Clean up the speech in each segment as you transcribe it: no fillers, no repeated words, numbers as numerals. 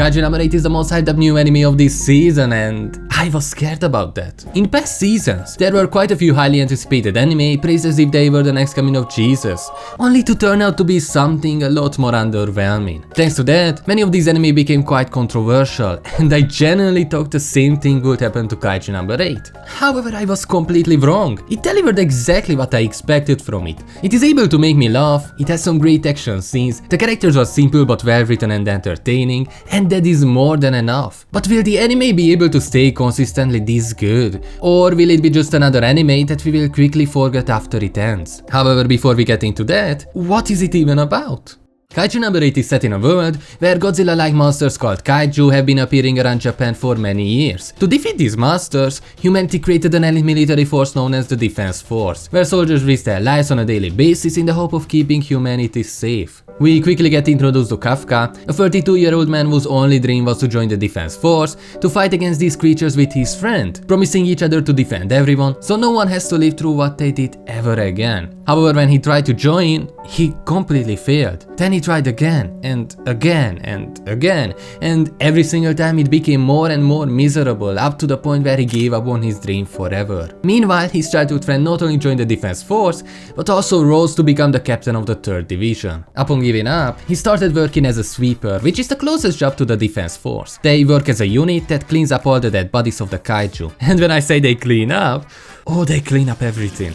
Kaiju No 8 is the most hyped up new anime of this season, and I was scared about that. In past seasons, there were quite a few highly anticipated anime praised as if they were the next coming of Jesus, only to turn out to be something a lot more underwhelming. Thanks to that, many of these anime became quite controversial, and I genuinely thought the same thing would happen to Kaiju No 8. However, I was completely wrong. It delivered exactly what I expected from it. It is able to make me laugh, it has some great action scenes, the characters are simple but well written and entertaining, and that is more than enough. But will the anime be able to stay consistently this good? Or will it be just another anime that we will quickly forget after it ends? However, before we get into that, what is it even about? Kaiju No 8 is set in a world where Godzilla-like monsters called Kaiju have been appearing around Japan for many years. To defeat these monsters, humanity created an elite military force known as the Defense Force, where soldiers risk their lives on a daily basis in the hope of keeping humanity safe. We quickly get introduced to Kafka, a 32-year-old man whose only dream was to join the Defense Force to fight against these creatures with his friend, promising each other to defend everyone so no one has to live through what they did ever again. However, when he tried to join, he completely failed. Then he tried again and again and again, and every single time it became more and more miserable, up to the point where he gave up on his dream forever. Meanwhile, his childhood friend not only joined the Defense Force, but also rose to become the captain of the 3rd Division. Upon giving up, he started working as a sweeper, which is the closest job to the Defense Force. They work as a unit that cleans up all the dead bodies of the kaiju. And when I say they clean up, oh, they clean up everything.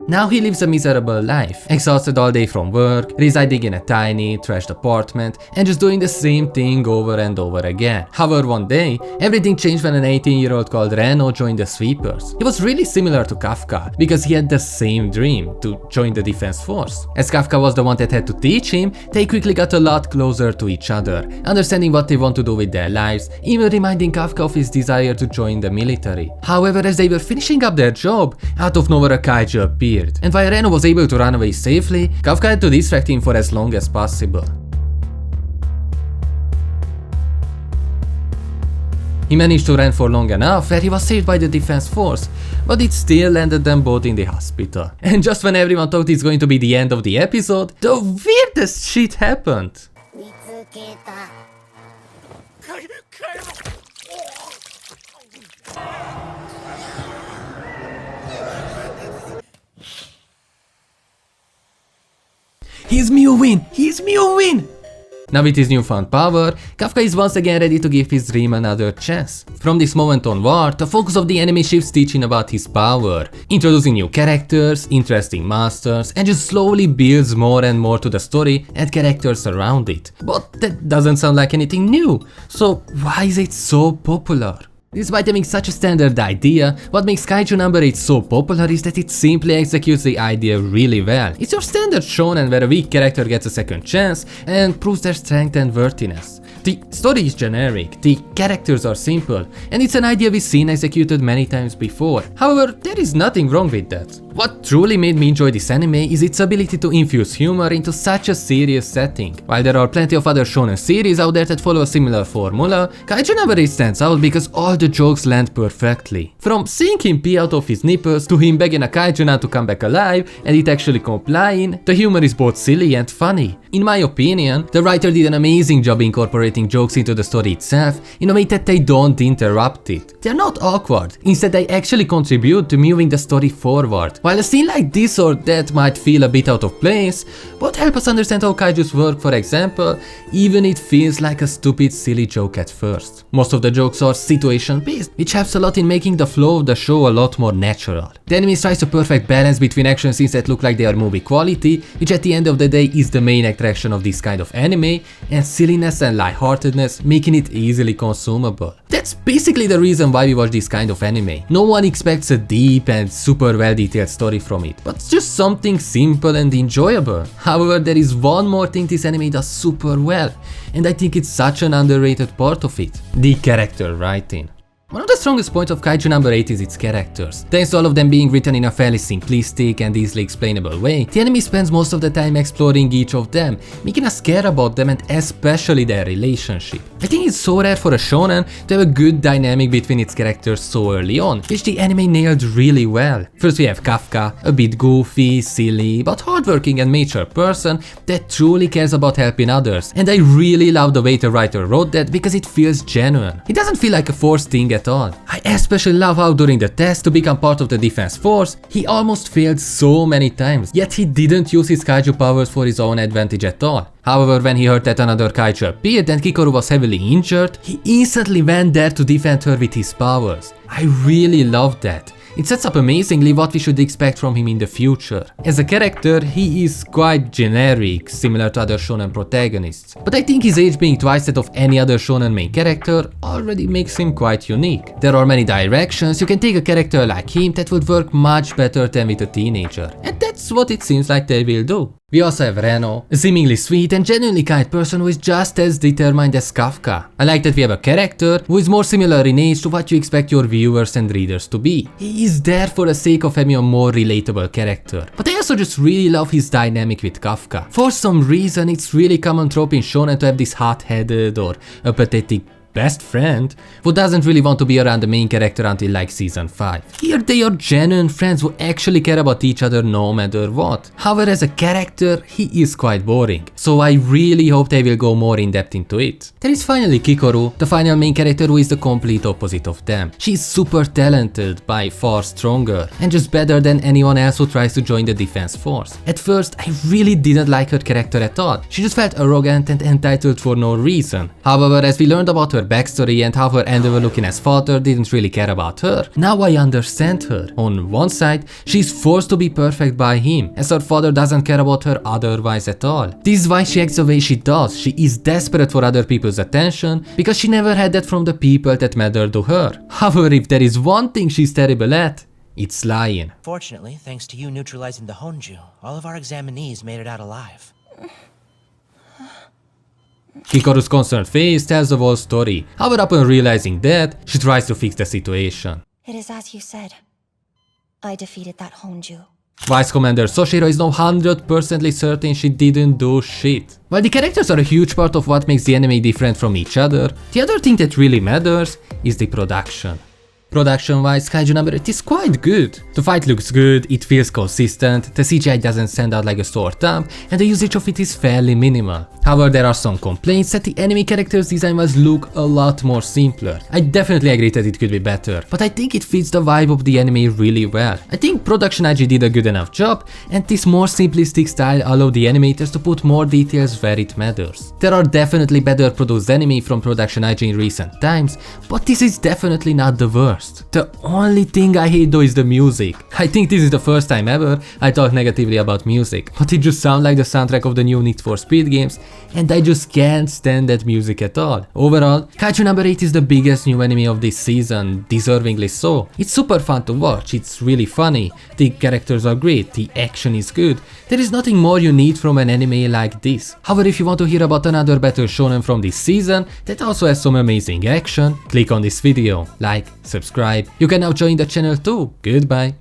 Now he lives a miserable life, exhausted all day from work, residing in a tiny, trashed apartment, and just doing the same thing over and over again. However, one day, everything changed when an 18-year-old called Reno joined the Sweepers. He was really similar to Kafka, because he had the same dream, to join the Defense Force. As Kafka was the one that had to teach him, they quickly got a lot closer to each other, understanding what they want to do with their lives, even reminding Kafka of his desire to join the military. However, as they were finishing up their job, out of nowhere a kaiju appeared. And while Reno was able to run away safely, Kafka had to distract him for as long as possible. He managed to run for long enough where he was saved by the Defense Force, but it still landed them both in the hospital. And just when everyone thought it's going to be the end of the episode, the weirdest shit happened. He's moving! He's moving! Now with his newfound power, Kafka is once again ready to give his dream another chance. From this moment onward, the focus of the anime shifts teaching about his power, introducing new characters, interesting masters, and just slowly builds more and more to the story and characters around it. But that doesn't sound like anything new, so why is it so popular? Despite having such a standard idea, what makes Kaiju No 8 so popular is that it simply executes the idea really well. It's your standard shonen where a weak character gets a second chance and proves their strength and worthiness. The story is generic, the characters are simple, and it's an idea we've seen executed many times before. However, there is nothing wrong with that. What truly made me enjoy this anime is its ability to infuse humor into such a serious setting. While there are plenty of other shonen series out there that follow a similar formula, Kaiju No 8 stands out because all the jokes land perfectly. From seeing him pee out of his nipples to him begging a kaiju now to come back alive and it actually complying, the humor is both silly and funny. In my opinion, the writer did an amazing job incorporating jokes into the story itself in a way that they don't interrupt it. They're not awkward, instead they actually contribute to moving the story forward. While a scene like this or that might feel a bit out of place, both help us understand how kaijus work, for example, even it feels like a stupid silly joke at first. Most of the jokes are situation based, which helps a lot in making the flow of the show a lot more natural. The anime strikes a perfect balance between action scenes that look like they are movie quality, which at the end of the day is the main attraction of this kind of anime, and silliness and lightheartedness, making it easily consumable. That's basically the reason why we watch this kind of anime. No one expects a deep and super well detailed story from it, but just something simple and enjoyable. However, there is one more thing this anime does super well, and I think it's such an underrated part of it: the character writing. One of the strongest points of Kaiju number 8 is its characters. Thanks to all of them being written in a fairly simplistic and easily explainable way, the anime spends most of the time exploring each of them, making us care about them and especially their relationship. I think it's so rare for a shonen to have a good dynamic between its characters so early on, which the anime nailed really well. First we have Kafka, a bit goofy, silly, but hardworking and mature person that truly cares about helping others, and I really love the way the writer wrote that because it feels genuine. It doesn't feel like a forced thing at all. I especially love how during the test to become part of the defense force, he almost failed so many times, yet he didn't use his kaiju powers for his own advantage at all. However, when he heard that another kaiju appeared and Kikoru was heavily injured, he instantly went there to defend her with his powers. I really loved that. It sets up amazingly what we should expect from him in the future. As a character, he is quite generic, similar to other shonen protagonists, but I think his age being twice that of any other shonen main character already makes him quite unique. There are many directions you can take a character like him that would work much better than with a teenager, and that's what it seems like they will do. We also have Reno, a seemingly sweet and genuinely kind person who is just as determined as Kafka. I like that we have a character who is more similar in age to what you expect your viewers and readers to be. He is there for the sake of having a more relatable character. But I also just really love his dynamic with Kafka. For some reason, it's really common trope in shonen to have this hot-headed or a pathetic best friend who doesn't really want to be around the main character until like season 5. Here they are genuine friends who actually care about each other no matter what. However, as a character, he is quite boring, so I really hope they will go more in depth into it. There is finally Kikoru, the final main character who is the complete opposite of them. She is super talented, by far stronger, and just better than anyone else who tries to join the defense force. At first, I really didn't like her character at all. She just felt arrogant and entitled for no reason. However, as we learned about her backstory and how her endeavor-looking as father didn't really care about her, now I understand her. On one side, she's forced to be perfect by him, as her father doesn't care about her otherwise at all. This is why she acts the way she does. She is desperate for other people's attention, because she never had that from the people that mattered to her. However, if there is one thing she's terrible at, it's lying. Fortunately, thanks to you neutralizing the Honju, all of our examinees made it out alive. Kikoru's concerned face tells the whole story. However, upon realizing that, she tries to fix the situation. It is as you said. I defeated that Honju. Vice Commander Soshiro is now 100% certain she didn't do shit. While the characters are a huge part of what makes the anime different from each other, the other thing that really matters is the production. Production-wise, Kaiju number 8 is quite good. The fight looks good, it feels consistent, the CGI doesn't stand out like a sore thumb, and the usage of it is fairly minimal. However, there are some complaints that the anime character's design must look a lot more simpler. I definitely agree that it could be better, but I think it fits the vibe of the anime really well. I think Production IG did a good enough job, and this more simplistic style allowed the animators to put more details where it matters. There are definitely better produced anime from Production IG in recent times, but this is definitely not the worst. The only thing I hate though is the music. I think this is the first time ever I talk negatively about music, but it just sounds like the soundtrack of the new Need for Speed games, and I just can't stand that music at all. Overall, Kaiju number 8 is the biggest new anime of this season, deservingly so. It's super fun to watch, it's really funny, the characters are great, the action is good. There is nothing more you need from an anime like this. However, if you want to hear about another better shonen from this season that also has some amazing action, click on this video, like, subscribe. You can now join the channel too. Goodbye.